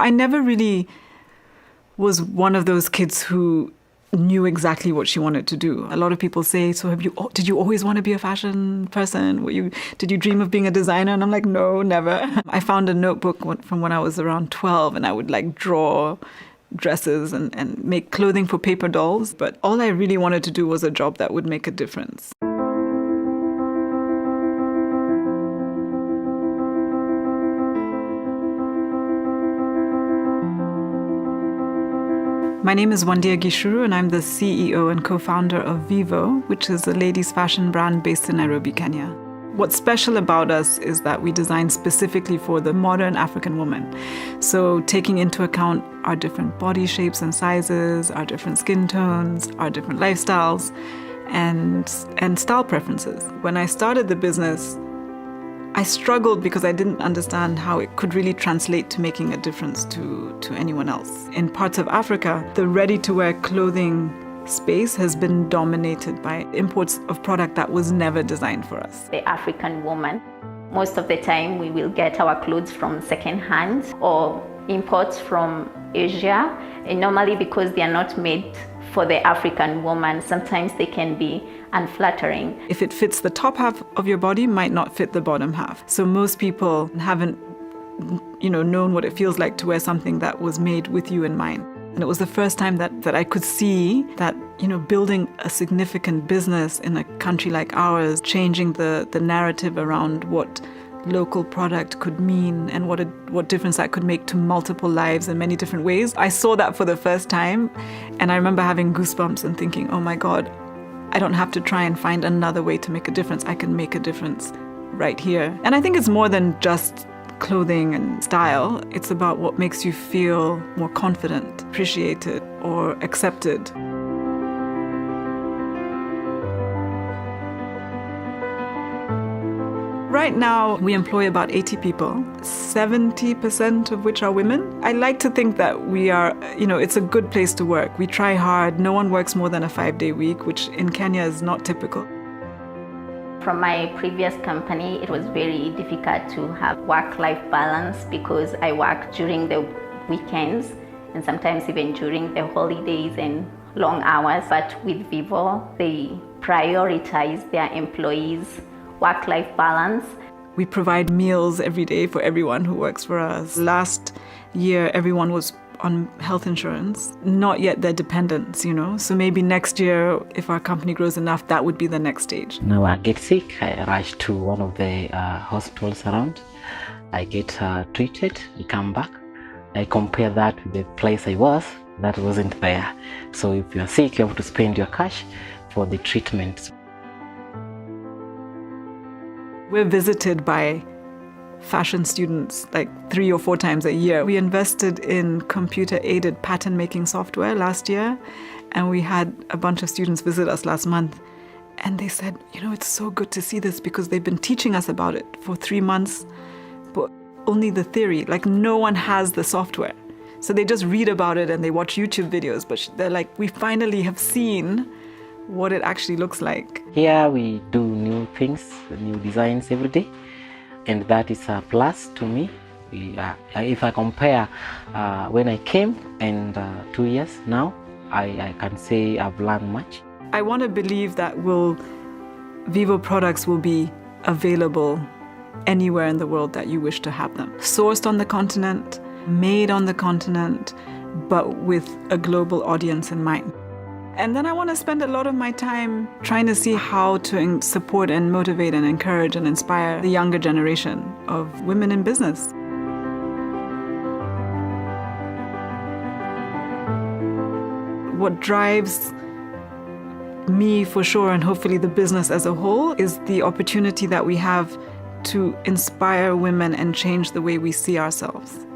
I never really was one of those kids who knew exactly what she wanted to do. A lot of people say, so did you always want to be a fashion person? Did you dream of being a designer? And I'm like, no, never. I found a notebook from when I was around 12 and I would like draw dresses and make clothing for paper dolls. But all I really wanted to do was a job that would make a difference. My name is Wandia Gichuru and I'm the CEO and co-founder of Vivo, which is a ladies' fashion brand based in Nairobi, Kenya. What's special about us is that we design specifically for the modern African woman. So taking into account our different body shapes and sizes, our different skin tones, our different lifestyles, and style preferences. When I started the business, I struggled because I didn't understand how it could really translate to making a difference to anyone else. In parts of Africa, the ready-to-wear clothing space has been dominated by imports of product that was never designed for us. The African woman, most of the time we will get our clothes from second-hand or imports from Asia, and normally because they are not made for the African woman, sometimes they can be unflattering. If it fits the top half of your body, might not fit the bottom half. So most people haven't, known what it feels like to wear something that was made with you in mind. And it was the first time that I could see that, building a significant business in a country like ours, changing the narrative around what local product could mean and what difference that could make to multiple lives in many different ways. I saw that for the first time, and I remember having goosebumps and thinking, oh my God, I don't have to try and find another way to make a difference. I can make a difference right here. And I think it's more than just clothing and style. It's about what makes you feel more confident, appreciated, or accepted. Right now, we employ about 80 people, 70% of which are women. I like to think that we are, it's a good place to work. We try hard. No one works more than a 5-day week, which in Kenya is not typical. From my previous company, it was very difficult to have work-life balance because I work during the weekends and sometimes even during the holidays and long hours. But with Vivo, they prioritize their employees' work-life balance. We provide meals every day for everyone who works for us. Last year, everyone was on health insurance, not yet their dependents, So maybe next year, if our company grows enough, that would be the next stage. Now I get sick, I rush to one of the hospitals around. I get treated, I come back. I compare that with the place I was, that wasn't there. So if you're sick, you have to spend your cash for the treatment. We're visited by fashion students like 3 or 4 times a year. We invested in computer-aided pattern-making software last year, and we had a bunch of students visit us last month. And they said, it's so good to see this because they've been teaching us about it for 3 months, but only the theory. Like, no one has the software. So they just read about it and they watch YouTube videos, but they're like, we finally have seen what it actually looks like. Here we do new things, new designs every day, and that is a plus to me. If I compare when I came and 2 years now, I can say I've learned much. I want to believe that Vivo products will be available anywhere in the world that you wish to have them. Sourced on the continent, made on the continent, but with a global audience in mind. And then I want to spend a lot of my time trying to see how to support and motivate and encourage and inspire the younger generation of women in business. What drives me for sure, and hopefully the business as a whole, is the opportunity that we have to inspire women and change the way we see ourselves.